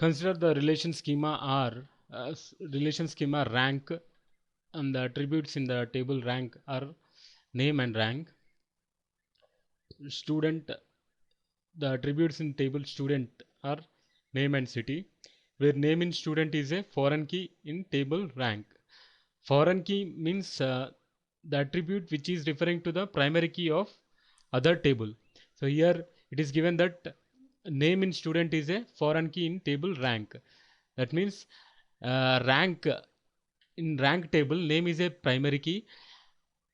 Consider the relation schema R. Relation schema rank, and the attributes in the table rank are name and rank. Student, the attributes in table student are name and city, where name in student is a foreign key in table rank. Foreign key means the attribute which is referring to the primary key of other table. So here it is given that name in student is a foreign key in table rank. That means rank in rank table, name is a primary key.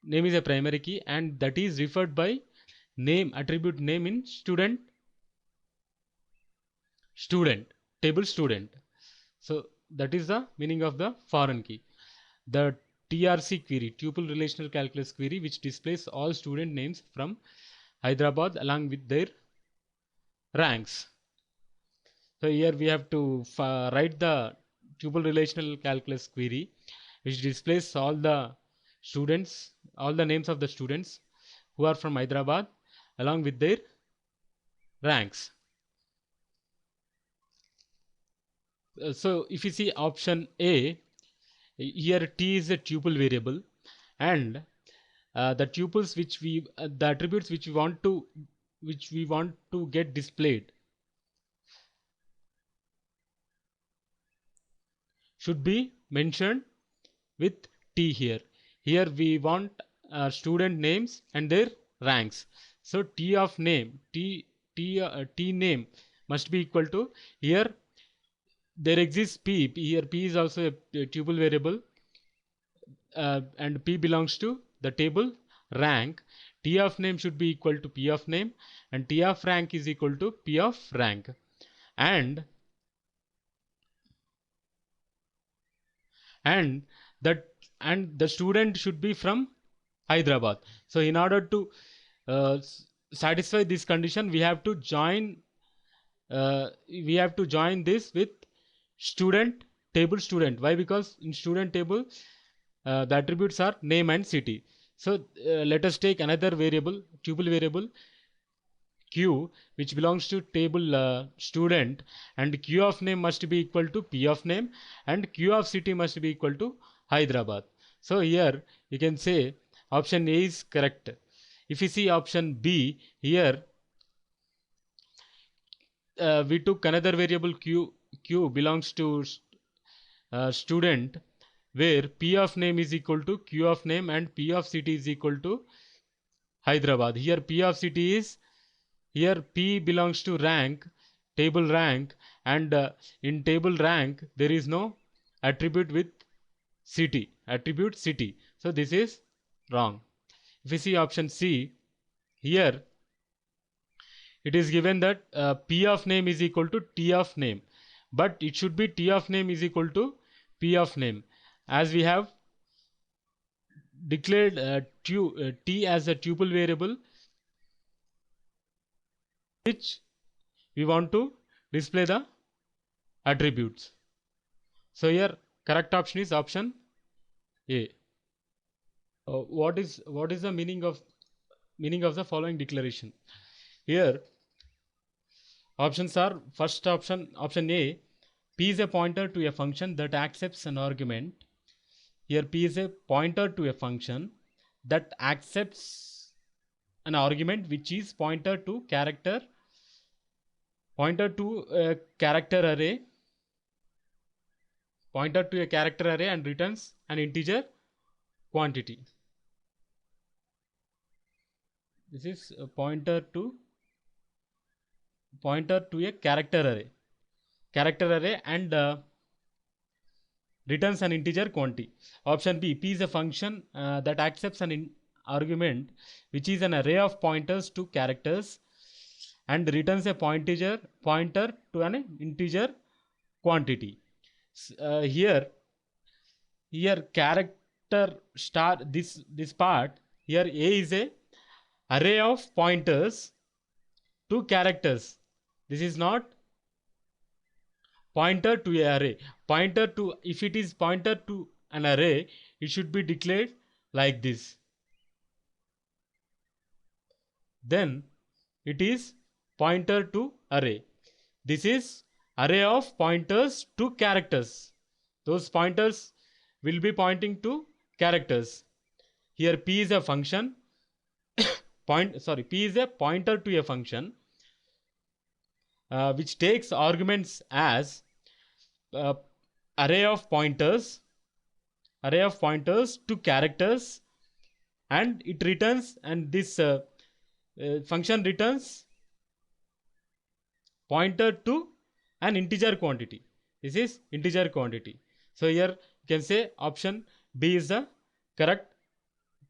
Name is a primary key, and that is referred by name, attribute name in student table student. So that is the meaning of the foreign key. The TRC query, tuple relational calculus query, which displays all student names from Hyderabad along with their ranks. So here we have to write the tuple relational calculus query, which displays all the students, all the names of the students who are from Hyderabad along with their ranks. So if you see option A, here T is a tuple variable, and the tuples which the attributes which we want to get displayed should be mentioned with T here. Here we want student names and their ranks. So T of name, T name must be equal to, here there exists P. Here P is also a tuple variable, and P belongs to the table rank. T of name should be equal to P of name, and T of rank is equal to P of rank. And the student should be from Hyderabad. So in order to satisfy this condition, we have to join this with student table student. Why? Because in student table the attributes are name and city. So let us take another variable, tuple variable Q, which belongs to table student, and Q of name must be equal to P of name, and Q of city must be equal to Hyderabad. So here you can say option A is correct. If you see option B, here we took another variable Q belongs to student, where P of name is equal to Q of name and P of city is equal to Hyderabad. Here P of city is, here P belongs to rank, table rank, and in table rank there is no attribute with city, attribute city. So this is wrong. If you see option C, here it is given that P of name is equal to T of name, but it should be T of name is equal to P of name, as we have declared T as a tuple variable which we want to display the attributes. So here correct option is option A. What is the meaning of the following declaration? Here options are, first option A, P is a pointer to a function that accepts an argument. Here P is a pointer to a function that accepts an argument which is pointer to a character array, and returns an integer quantity. This is a pointer to a character array, and returns an integer quantity. Option B, P is a function that accepts an argument which is an array of pointers to characters and returns a pointer to an integer quantity. Here character star, this part here, A is a array of pointers to characters. This is not pointer to a array. Pointer to, if it is pointer to an array, it should be declared like this. Then it is pointer to array. This is array of pointers to characters. Those pointers will be pointing to characters. Here p is a function p is a pointer to a function which takes arguments as uh, array of pointers to characters, and it returns, and this function returns pointer to an integer quantity. This is integer quantity. So here you can say option B is the correct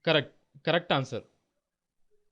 correct answer.